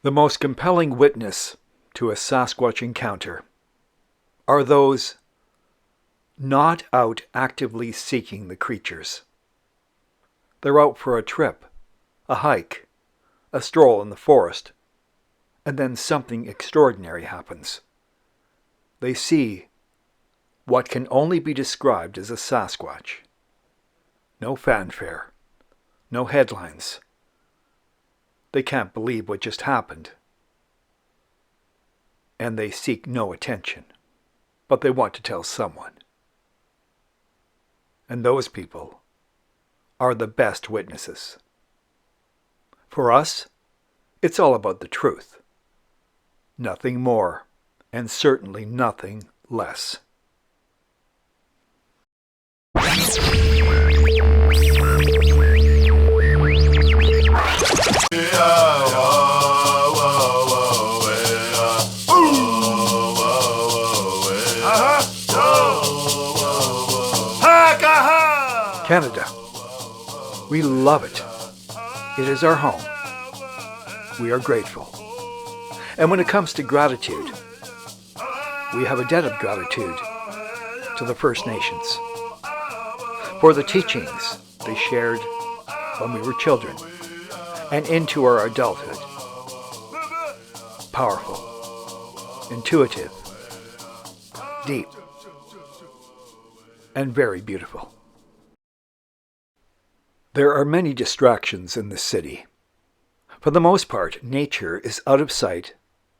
The most compelling witness to a Sasquatch encounter are those not out actively seeking the creatures. They're out for a trip, a hike, a stroll in the forest, and then something extraordinary happens. They see what can only be described as a Sasquatch. No fanfare, no headlines. They can't believe what just happened. And they seek no attention, but they want to tell someone. And those people are the best witnesses. For us, it's all about the truth. Nothing more, and certainly nothing less. Canada. We love it. It is our home. We are grateful. And when it comes to gratitude, we have a debt of gratitude to the First Nations for the teachings they shared when we were children and into our adulthood. Powerful, intuitive, deep, and very beautiful. There are many distractions in this city. For the most part, nature is out of sight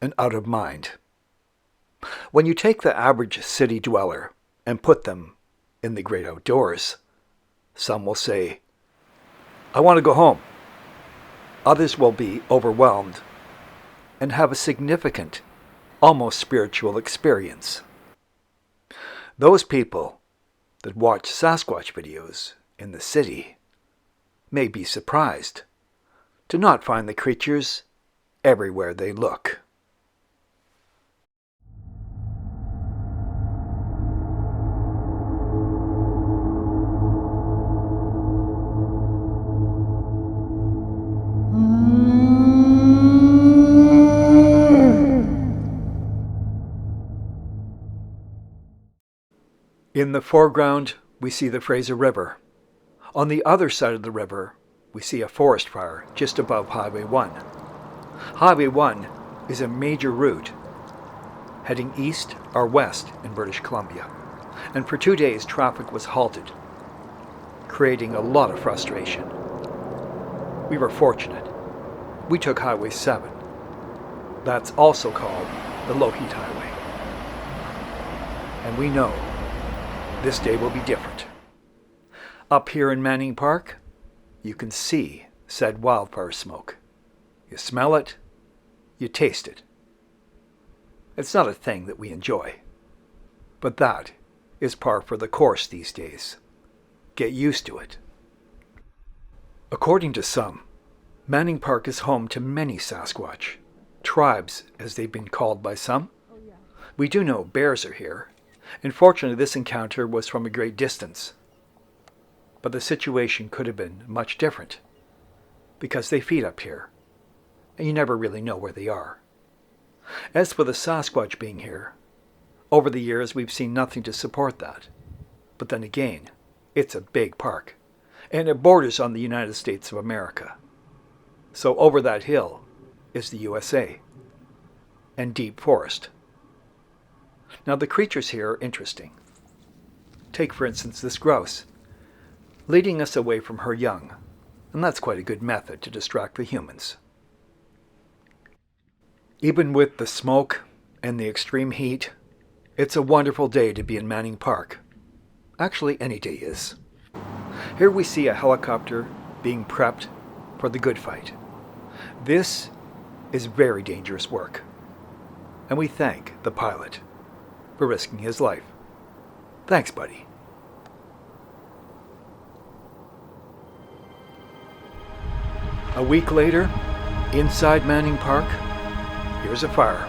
and out of mind. When you take the average city dweller and put them in the great outdoors, some will say, "I want to go home." Others will be overwhelmed and have a significant, almost spiritual experience. Those people that watch Sasquatch videos in the city may be surprised to not find the creatures everywhere they look. In the foreground, we see the Fraser River. On the other side of the river, we see a forest fire just above Highway 1. Highway 1 is a major route heading east or west in British Columbia, and for 2 days traffic was halted, creating a lot of frustration. We were fortunate. We took Highway 7. That's also called the Low-Heat Highway. And we know this day will be different. Up here in Manning Park, you can see said wildfire smoke. You smell it, you taste it. It's not a thing that we enjoy, but that is par for the course these days. Get used to it. According to some, Manning Park is home to many Sasquatch, tribes as they've been called by some. We do know bears are here, and fortunately this encounter was from a great distance. But the situation could have been much different, because they feed up here, and you never really know where they are. As for the Sasquatch being here, over the years we've seen nothing to support that. But then again, it's a big park, and it borders on the United States of America. So over that hill is the USA, and deep forest. Now the creatures here are interesting. Take for instance this grouse, leading us away from her young, and that's quite a good method to distract the humans. Even with the smoke and the extreme heat, it's a wonderful day to be in Manning Park. Actually, any day is. Here we see a helicopter being prepped for the good fight. This is very dangerous work, and we thank the pilot for risking his life. Thanks, buddy. A week later, inside Manning Park, here's a fire.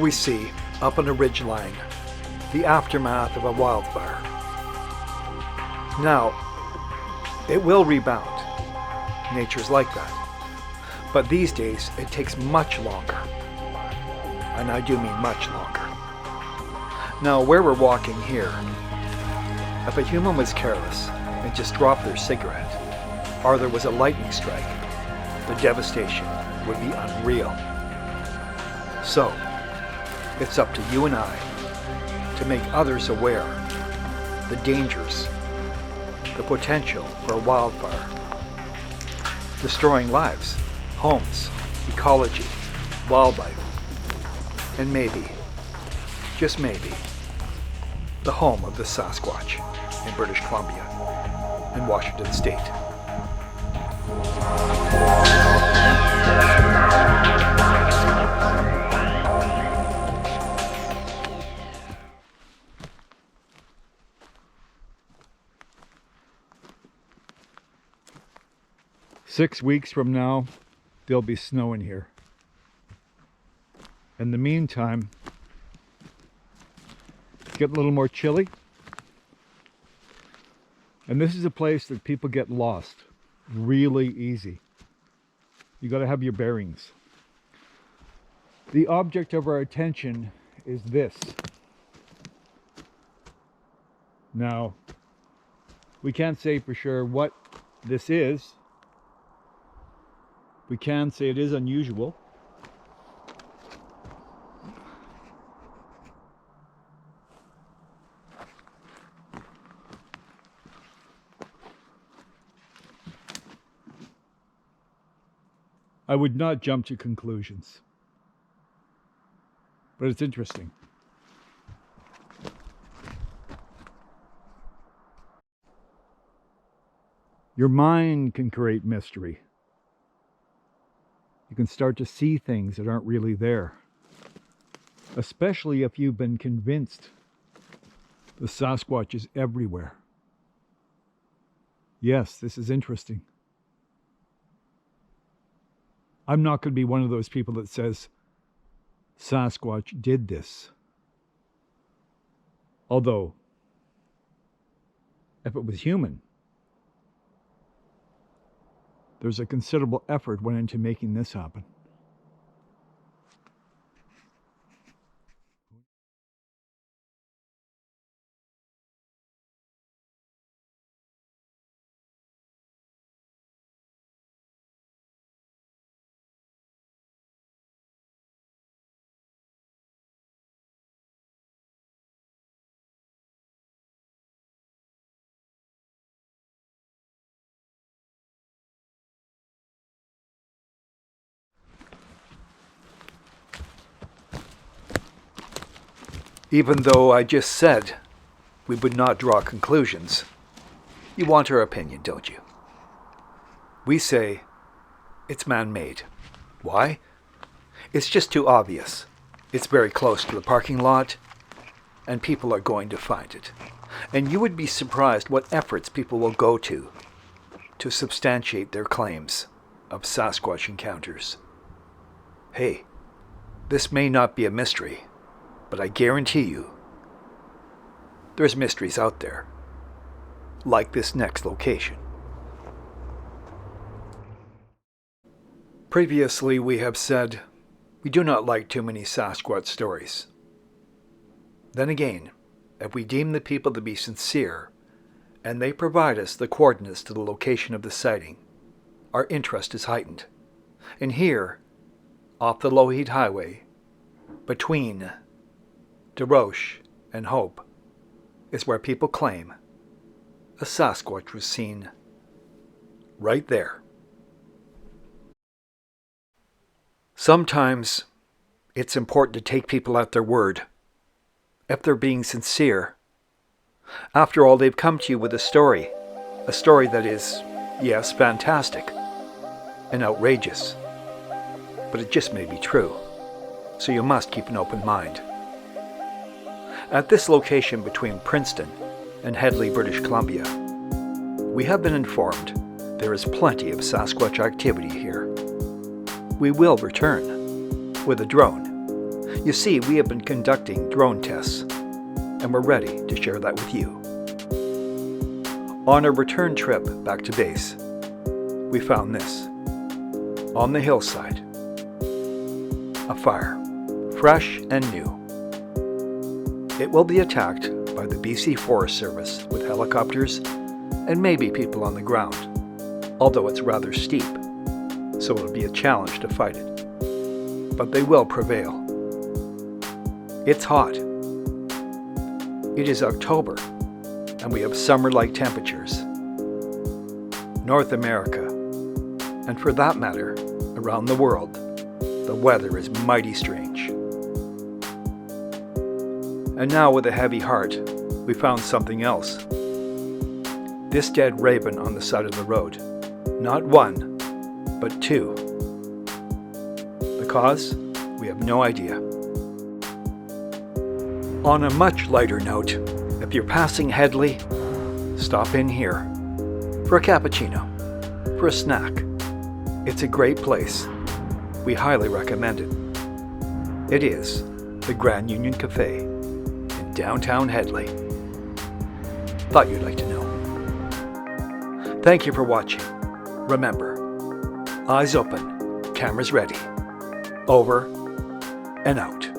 we see, up on a ridgeline, the aftermath of a wildfire. Now, it will rebound. Nature's like that. But these days, it takes much longer. And I do mean much longer. Now, where we're walking here, if a human was careless and just dropped their cigarette, or there was a lightning strike, the devastation would be unreal. So, it's up to you and I to make others aware the dangers, the potential for a wildfire, destroying lives, homes, ecology, wildlife, and maybe, just maybe, the home of the Sasquatch in British Columbia and Washington State. "6 weeks from now, there'll be snow in here. In the meantime, get a little more chilly. And this is a place that people get lost really easy. You got to have your bearings. The object of our attention is this. Now, we can't say for sure what this is. We can say it is unusual. I would not jump to conclusions, but it's interesting. Your mind can create mystery. You can start to see things that aren't really there, especially if you've been convinced the Sasquatch is everywhere. Yes, this is interesting. I'm not going to be one of those people that says Sasquatch did this. Although, if it was human, there's a considerable effort went into making this happen. Even though I just said we would not draw conclusions, you want our opinion, don't you? We say it's man-made. Why? It's just too obvious. It's very close to the parking lot, and people are going to find it. And you would be surprised what efforts people will go to substantiate their claims of Sasquatch encounters. Hey, this may not be a mystery, but I guarantee you, there's mysteries out there, like this next location. Previously, we have said we do not like too many Sasquatch stories. Then again, if we deem the people to be sincere, and they provide us the coordinates to the location of the sighting, our interest is heightened. And here, off the Lougheed Highway, between DeRoche and Hope, is where people claim a Sasquatch was seen right there. Sometimes it's important to take people at their word, if they're being sincere. After all, they've come to you with a story that is, yes, fantastic and outrageous, but it just may be true, so you must keep an open mind. At this location between Princeton and Hedley, British Columbia, we have been informed there is plenty of Sasquatch activity here. We will return with a drone You see, we have been conducting drone tests, and we're ready to share that with you. On our return trip back to base, we found this. On the hillside, a fire, fresh and new. It will be attacked by the BC Forest Service with helicopters and maybe people on the ground, although it's rather steep, so it'll be a challenge to fight it. But they will prevail. It's hot. It is October, and we have summer-like temperatures. North America, and for that matter, around the world, the weather is mighty strange. And now with a heavy heart, we found something else. This dead raven on the side of the road. Not one, but two. The cause? We have no idea. On a much lighter note, if you're passing Headley, stop in here for a cappuccino, for a snack. It's a great place. We highly recommend it. It is the Grand Union Cafe in downtown Headley. Thought you'd like to know. Thank you for watching. Remember, eyes open, cameras ready. Over and out.